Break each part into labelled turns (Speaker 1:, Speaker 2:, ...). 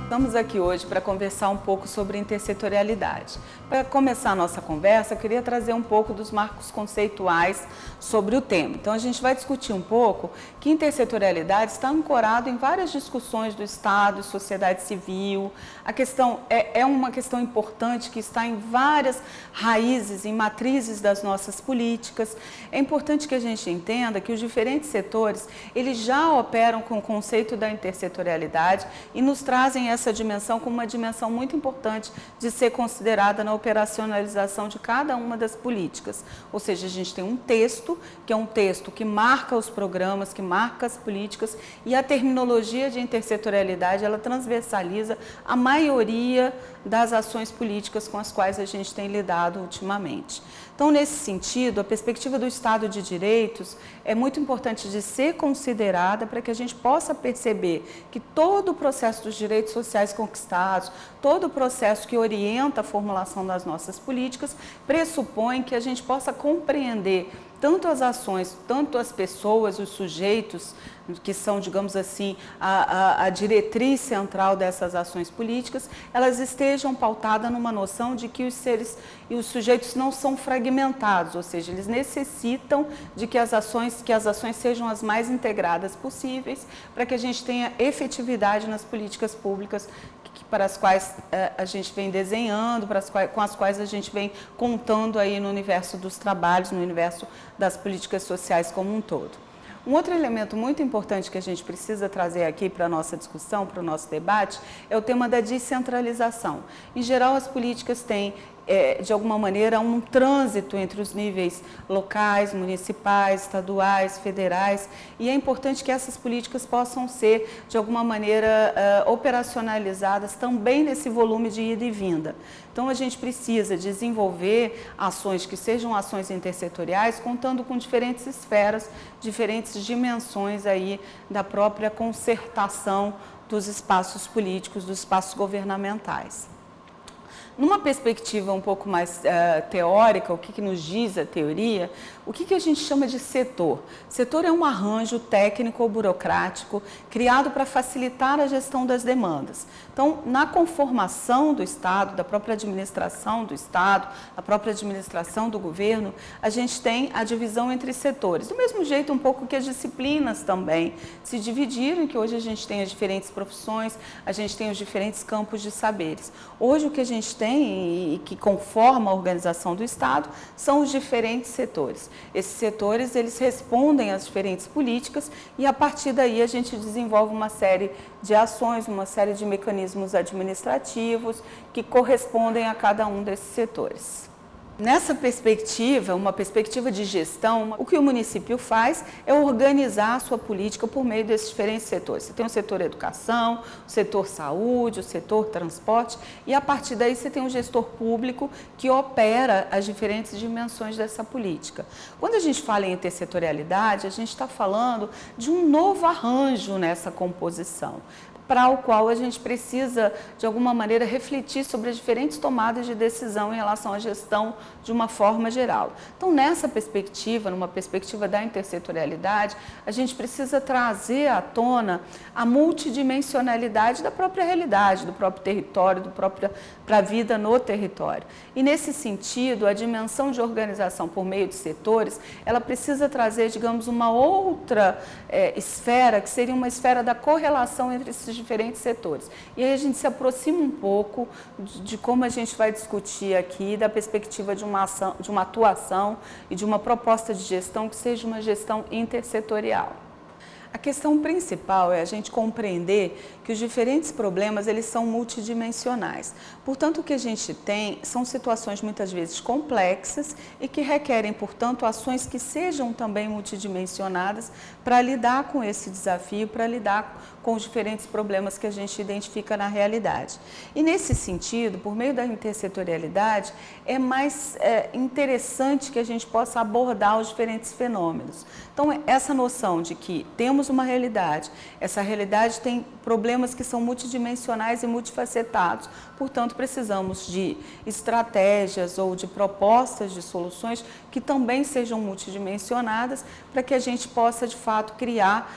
Speaker 1: Estamos aqui hoje para conversar um pouco sobre intersetorialidade. Para começar a nossa conversa, eu queria trazer um pouco dos marcos conceituais sobre o tema. Então, a gente vai discutir um pouco que intersetorialidade está ancorado em várias discussões do Estado, sociedade civil. A questão é uma questão importante que está em várias raízes, em matrizes das nossas políticas. É importante que a gente entenda que os diferentes setores, eles já operam com o conceito da intersetorialidade e nos trazem essa dimensão como uma dimensão muito importante de ser considerada na operacionalização de cada uma das políticas. Ou seja, a gente tem um texto, que é um texto que marca os programas, que marca as políticas, e a terminologia de intersetorialidade, ela transversaliza a maioria das ações políticas com as quais a gente tem lidado ultimamente. Então, nesse sentido, a perspectiva do Estado de Direitos é muito importante de ser considerada para que a gente possa perceber que todo o processo dos direitos sociais conquistados, todo o processo que orienta a formulação das nossas políticas, pressupõe que a gente possa compreender tanto as ações, tanto as pessoas, os sujeitos, que são, digamos assim, a diretriz central dessas ações políticas, elas estejam pautadas numa noção de que os seres e os sujeitos não são fragmentados, ou seja, eles necessitam de que as ações sejam as mais integradas possíveis para que a gente tenha efetividade nas políticas públicas para as quais a gente vem desenhando, com as quais a gente vem contando aí no universo dos trabalhos, no universo das políticas sociais como um todo. Um outro elemento muito importante que a gente precisa trazer aqui para a nossa discussão, para o nosso debate, é o tema da descentralização. Em geral, as políticas têm, de alguma maneira, um trânsito entre os níveis locais, municipais, estaduais, federais, e é importante que essas políticas possam ser, de alguma maneira, operacionalizadas também nesse volume de ida e vinda. Então, a gente precisa desenvolver ações que sejam ações intersetoriais, contando com diferentes esferas, diferentes dimensões aí da própria concertação dos espaços políticos, dos espaços governamentais. Numa perspectiva um pouco mais teórica, o que nos diz a teoria, o que a gente chama de setor? Setor é um arranjo técnico ou burocrático criado para facilitar a gestão das demandas. Então, na conformação do Estado, da própria administração do Estado, a própria administração do governo, a gente tem a divisão entre setores. Do mesmo jeito, um pouco que as disciplinas também se dividiram, que hoje a gente tem as diferentes profissões, a gente tem os diferentes campos de saberes. Hoje, o que a gente tem e que conforma a organização do Estado são os diferentes setores. Esses setores, eles respondem às diferentes políticas e, a partir daí, a gente desenvolve uma série de ações, uma série de mecanismos administrativos que correspondem a cada um desses setores. Nessa perspectiva, uma perspectiva de gestão, o que o município faz é organizar a sua política por meio desses diferentes setores. Você tem o setor educação, o setor saúde, o setor transporte, e a partir daí você tem um gestor público que opera as diferentes dimensões dessa política. Quando a gente fala em intersetorialidade, a gente está falando de um novo arranjo nessa composição, para o qual a gente precisa, de alguma maneira, refletir sobre as diferentes tomadas de decisão em relação à gestão de uma forma geral. Então, nessa perspectiva, numa perspectiva da intersetorialidade, a gente precisa trazer à tona a multidimensionalidade da própria realidade, do próprio território, para a vida no território. E, nesse sentido, a dimensão de organização por meio de setores, ela precisa trazer, digamos, uma outra esfera, que seria uma esfera da correlação entre esses diferentes setores. E aí a gente se aproxima um pouco de como a gente vai discutir aqui, da perspectiva de uma ação, de uma atuação e de uma proposta de gestão que seja uma gestão intersetorial. A questão principal é a gente compreender que os diferentes problemas, eles são multidimensionais. Portanto, o que a gente tem são situações muitas vezes complexas e que requerem, portanto, ações que sejam também multidimensionadas para lidar com esse desafio, para lidar com os diferentes problemas que a gente identifica na realidade. E nesse sentido, por meio da intersetorialidade, é mais interessante que a gente possa abordar os diferentes fenômenos. Então, essa noção de que temos temos uma realidade. Essa realidade tem problemas que são multidimensionais e multifacetados, portanto, precisamos de estratégias ou de propostas de soluções que também sejam multidimensionadas para que a gente possa, de fato, criar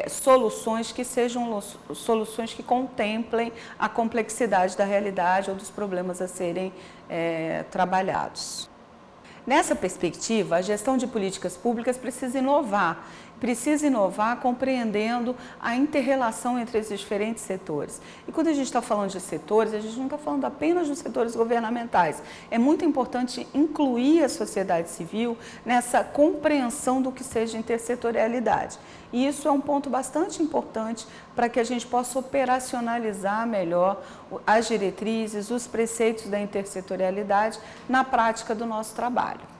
Speaker 1: soluções que sejam soluções que contemplem a complexidade da realidade ou dos problemas a serem trabalhados. Nessa perspectiva, a gestão de políticas públicas precisa inovar compreendendo a inter-relação entre esses diferentes setores. E quando a gente está falando de setores, a gente não está falando apenas dos setores governamentais. É muito importante incluir a sociedade civil nessa compreensão do que seja intersetorialidade. E isso é um ponto bastante importante para que a gente possa operacionalizar melhor as diretrizes, os preceitos da intersetorialidade na prática do nosso trabalho.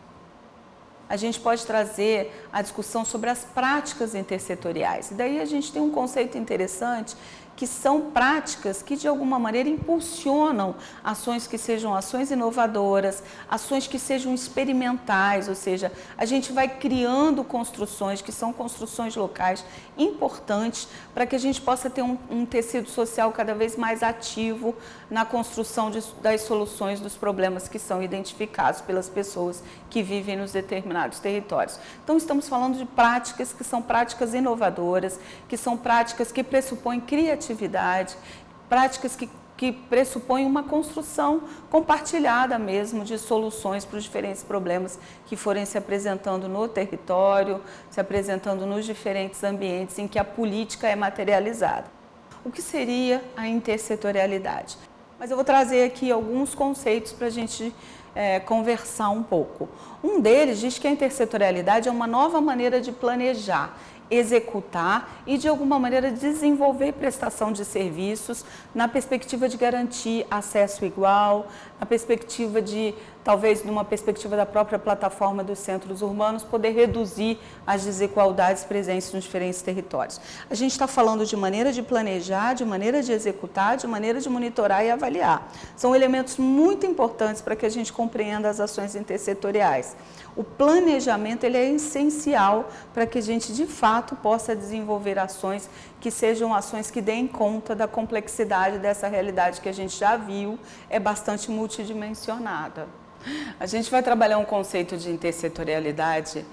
Speaker 1: A gente pode trazer a discussão sobre as práticas intersetoriais. E daí a gente tem um conceito interessante, que são práticas que, de alguma maneira, impulsionam ações que sejam ações inovadoras, ações que sejam experimentais, ou seja, a gente vai criando construções que são construções locais importantes para que a gente possa ter um tecido social cada vez mais ativo na construção das soluções dos problemas que são identificados pelas pessoas que vivem nos determinados territórios. Então, estamos falando de práticas que são práticas inovadoras, que são práticas que pressupõem criatividade, práticas que pressupõem uma construção compartilhada mesmo de soluções para os diferentes problemas que forem se apresentando no território, se apresentando nos diferentes ambientes em que a política é materializada. O que seria a intersetorialidade? Mas eu vou trazer aqui alguns conceitos para a gente conversar um pouco. Um deles diz que a intersetorialidade é uma nova maneira de planejar, executar e, de alguma maneira, desenvolver prestação de serviços na perspectiva de garantir acesso igual, na perspectiva de, talvez, numa perspectiva da própria plataforma dos centros urbanos, poder reduzir as desigualdades presentes nos diferentes territórios. A gente está falando de maneira de planejar, de maneira de executar, de maneira de monitorar e avaliar. São elementos muito importantes para que a gente compreenda as ações intersetoriais. O planejamento ele é essencial para que a gente, de fato, possa desenvolver ações que sejam ações que deem conta da complexidade dessa realidade que a gente já viu, é bastante multidimensionada. A gente vai trabalhar um conceito de intersetorialidade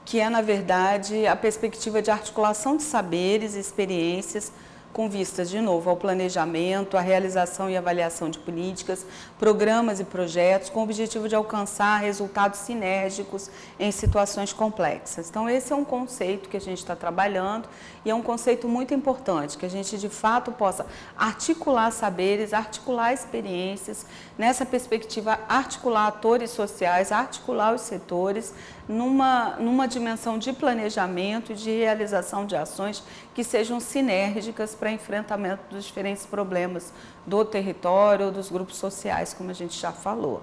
Speaker 1: que é, na verdade, a perspectiva de articulação de saberes e experiências com vistas, de novo, ao planejamento, à realização e avaliação de políticas, programas e projetos, com o objetivo de alcançar resultados sinérgicos em situações complexas. Então, esse é um conceito que a gente está trabalhando e é um conceito muito importante, que a gente, de fato, possa articular saberes, articular experiências, nessa perspectiva, articular atores sociais, articular os setores, numa dimensão de planejamento e de realização de ações que sejam sinérgicas para enfrentamento dos diferentes problemas do território ou dos grupos sociais, como a gente já falou.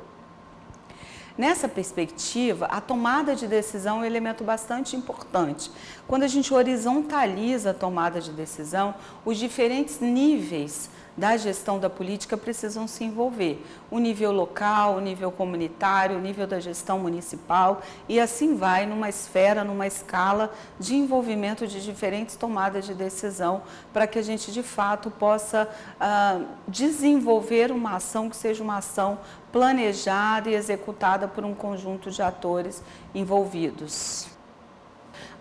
Speaker 1: Nessa perspectiva, a tomada de decisão é um elemento bastante importante. Quando a gente horizontaliza a tomada de decisão, os diferentes níveis da gestão da política precisam se envolver. O nível local, o nível comunitário, o nível da gestão municipal e assim vai numa esfera, numa escala de envolvimento de diferentes tomadas de decisão para que a gente de fato possa desenvolver uma ação que seja uma ação planejada e executada por um conjunto de atores envolvidos.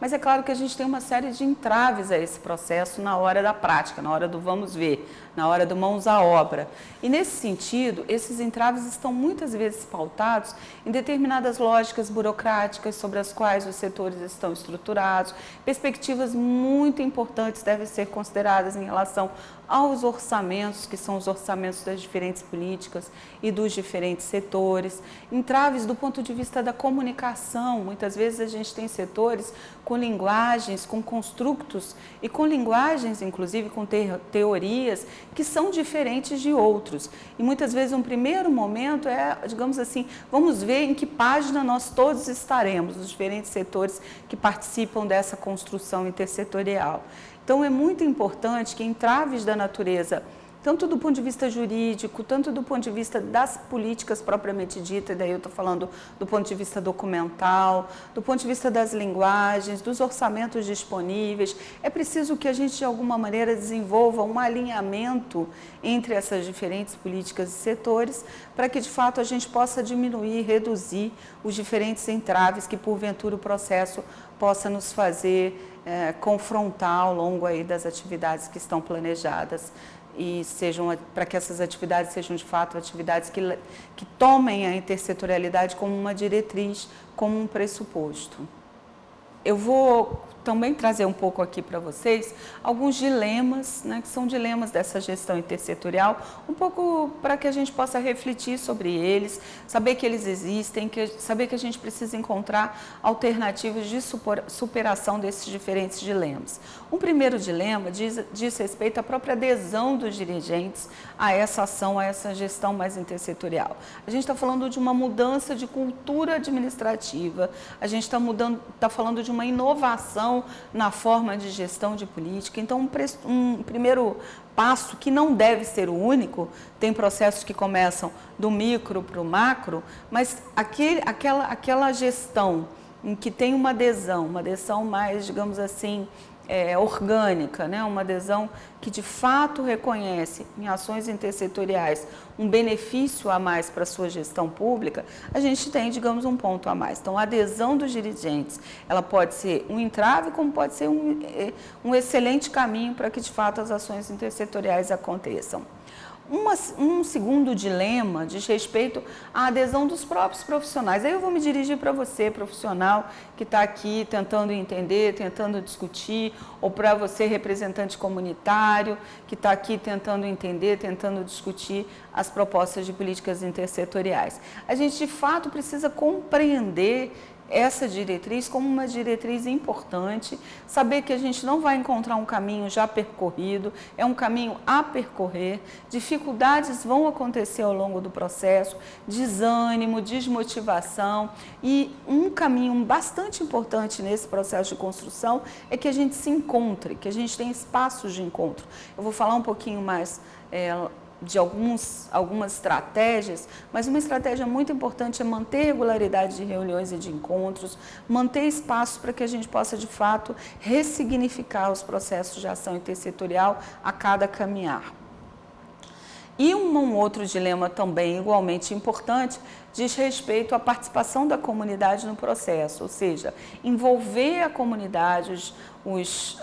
Speaker 1: Mas é claro que a gente tem uma série de entraves a esse processo na hora da prática, na hora do vamos ver, na hora do mãos à obra. E nesse sentido, esses entraves estão muitas vezes pautados em determinadas lógicas burocráticas sobre as quais os setores estão estruturados. Perspectivas muito importantes devem ser consideradas em relação aos orçamentos, que são os orçamentos das diferentes políticas e dos diferentes setores. Entraves do ponto de vista da comunicação. Muitas vezes a gente tem setores com linguagens, com construtos e com linguagens, inclusive com teorias, que são diferentes de outros. E muitas vezes um primeiro momento é, digamos assim, vamos ver em que página nós todos estaremos, os diferentes setores que participam dessa construção intersetorial. Então, é muito importante que entraves da natureza tanto do ponto de vista jurídico, tanto do ponto de vista das políticas propriamente ditas, daí eu estou falando do ponto de vista documental, do ponto de vista das linguagens, dos orçamentos disponíveis. É preciso que a gente, de alguma maneira, desenvolva um alinhamento entre essas diferentes políticas e setores, para que, de fato, a gente possa diminuir, reduzir os diferentes entraves que, porventura, o processo possa nos fazer confrontar ao longo aí das atividades que estão planejadas e sejam, para que essas atividades sejam de fato atividades que tomem a intersetorialidade como uma diretriz, como um pressuposto. Eu vou também trazer um pouco aqui para vocês alguns dilemas, né, que são dilemas dessa gestão intersetorial, um pouco para que a gente possa refletir sobre eles, saber que eles existem, saber que a gente precisa encontrar alternativas de superação desses diferentes dilemas. Um primeiro dilema diz respeito à própria adesão dos dirigentes a essa ação, a essa gestão mais intersetorial. A gente está falando de uma mudança de cultura administrativa, a gente está falando de uma inovação na forma de gestão de política. Então, um primeiro passo, que não deve ser o único, tem processos que começam do micro para o macro, mas aquela gestão em que tem uma adesão mais, digamos assim, orgânica, né? Uma adesão que de fato reconhece em ações intersetoriais um benefício a mais para a sua gestão pública, a gente tem, digamos, um ponto a mais. Então, a adesão dos dirigentes, ela pode ser um entrave, como pode ser um excelente caminho para que de fato as ações intersetoriais aconteçam. Um segundo dilema diz respeito à adesão dos próprios profissionais. Aí eu vou me dirigir para você, profissional, que está aqui tentando entender, tentando discutir, ou para você, representante comunitário, que está aqui tentando entender, tentando discutir as propostas de políticas intersetoriais. A gente, de fato, precisa compreender essa diretriz como uma diretriz importante, saber que a gente não vai encontrar um caminho já percorrido, é um caminho a percorrer, dificuldades vão acontecer ao longo do processo, desânimo, desmotivação, e um caminho bastante importante nesse processo de construção é que a gente se encontre, que a gente tenha espaços de encontro. Eu vou falar um pouquinho mais de algumas estratégias, mas uma estratégia muito importante é manter regularidade de reuniões e de encontros, manter espaços para que a gente possa, de fato, ressignificar os processos de ação intersetorial a cada caminhar. E um outro dilema também igualmente importante diz respeito à participação da comunidade no processo, ou seja, envolver a comunidade,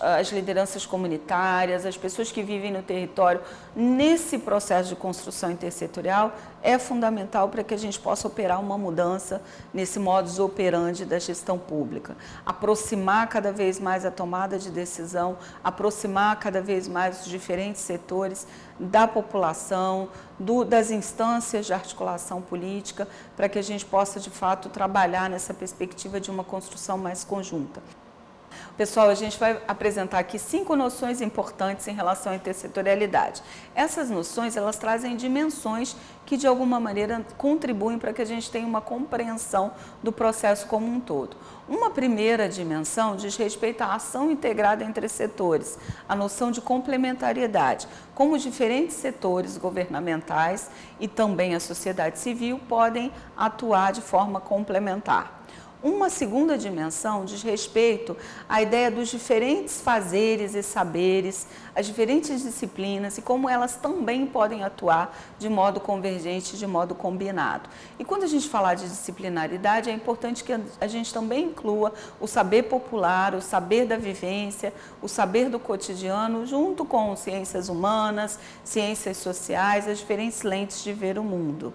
Speaker 1: as lideranças comunitárias, as pessoas que vivem no território nesse processo de construção intersetorial é fundamental para que a gente possa operar uma mudança nesse modus operandi da gestão pública. Aproximar cada vez mais a tomada de decisão, aproximar cada vez mais os diferentes setores da população, das instâncias de articulação política, para que a gente possa, de fato, trabalhar nessa perspectiva de uma construção mais conjunta. Pessoal, a gente vai apresentar aqui 5 noções importantes em relação à intersetorialidade. Essas noções, elas trazem dimensões que, de alguma maneira, contribuem para que a gente tenha uma compreensão do processo como um todo. Uma primeira dimensão diz respeito à ação integrada entre setores, a noção de complementariedade, como os diferentes setores governamentais e também a sociedade civil podem atuar de forma complementar. Uma segunda dimensão diz respeito à ideia dos diferentes fazeres e saberes, as diferentes disciplinas e como elas também podem atuar de modo convergente, de modo combinado. E quando a gente falar de disciplinaridade, é importante que a gente também inclua o saber popular, o saber da vivência, o saber do cotidiano, junto com ciências humanas, ciências sociais, as diferentes lentes de ver o mundo.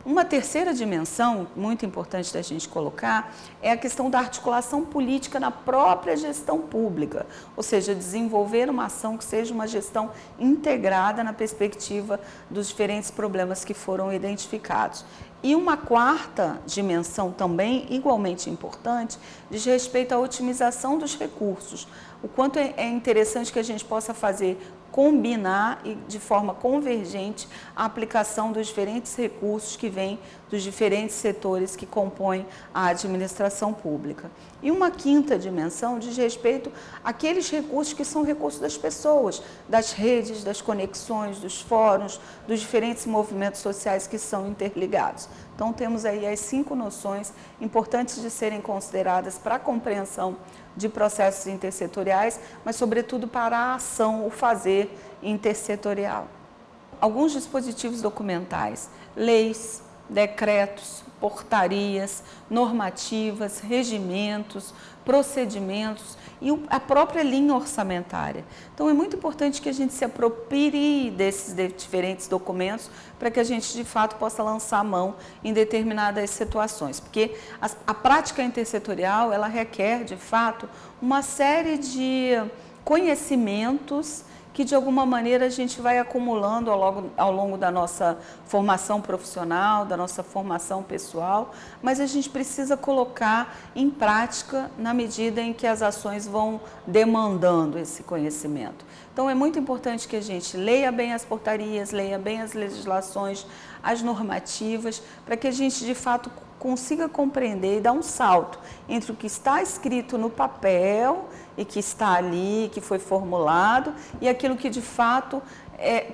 Speaker 1: Uma terceira dimensão, muito importante da gente colocar, é a questão da articulação política na própria gestão pública, ou seja, desenvolver uma ação que seja uma gestão integrada na perspectiva dos diferentes problemas que foram identificados. E uma quarta dimensão também igualmente importante diz respeito à otimização dos recursos. O quanto é interessante que a gente possa fazer combinar e de forma convergente a aplicação dos diferentes recursos que vêm dos diferentes setores que compõem a administração pública. E uma quinta dimensão diz respeito àqueles recursos que são recursos das pessoas, das redes, das conexões, dos fóruns, dos diferentes movimentos sociais que são interligados. Então temos aí as 5 noções importantes de serem consideradas para a compreensão de processos intersetoriais, mas sobretudo para a ação, o fazer intersetorial. Alguns dispositivos documentais, leis, decretos, portarias, normativas, regimentos, procedimentos e a própria linha orçamentária. Então é muito importante que a gente se aproprie desses diferentes documentos para que a gente de fato possa lançar a mão em determinadas situações, porque a prática intersetorial ela requer de fato uma série de conhecimentos que de alguma maneira a gente vai acumulando ao longo da nossa formação profissional, da nossa formação pessoal, mas a gente precisa colocar em prática na medida em que as ações vão demandando esse conhecimento. Então é muito importante que a gente leia bem as portarias, leia bem as legislações, as normativas, para que a gente de fato consiga compreender e dar um salto entre o que está escrito no papel e que está ali, que foi formulado, e aquilo que de fato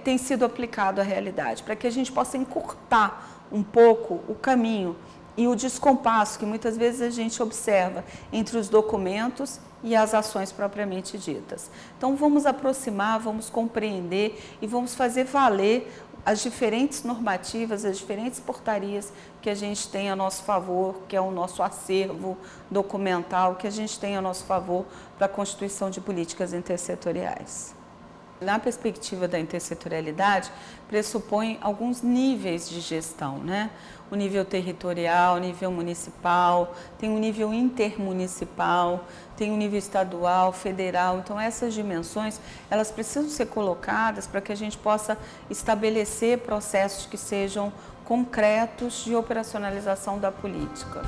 Speaker 1: tem sido aplicado à realidade, para que a gente possa encurtar um pouco o caminho e o descompasso que muitas vezes a gente observa entre os documentos e as ações propriamente ditas. Então vamos aproximar, vamos compreender e vamos fazer valer as diferentes normativas, as diferentes portarias que a gente tem a nosso favor, que é o nosso acervo documental, que a gente tem a nosso favor para a constituição de políticas intersetoriais. Na perspectiva da intersetorialidade, pressupõe alguns níveis de gestão, né? O nível territorial, o nível municipal, tem o nível intermunicipal, tem o nível estadual, federal. Então, essas dimensões, elas precisam ser colocadas para que a gente possa estabelecer processos que sejam concretos de operacionalização da política.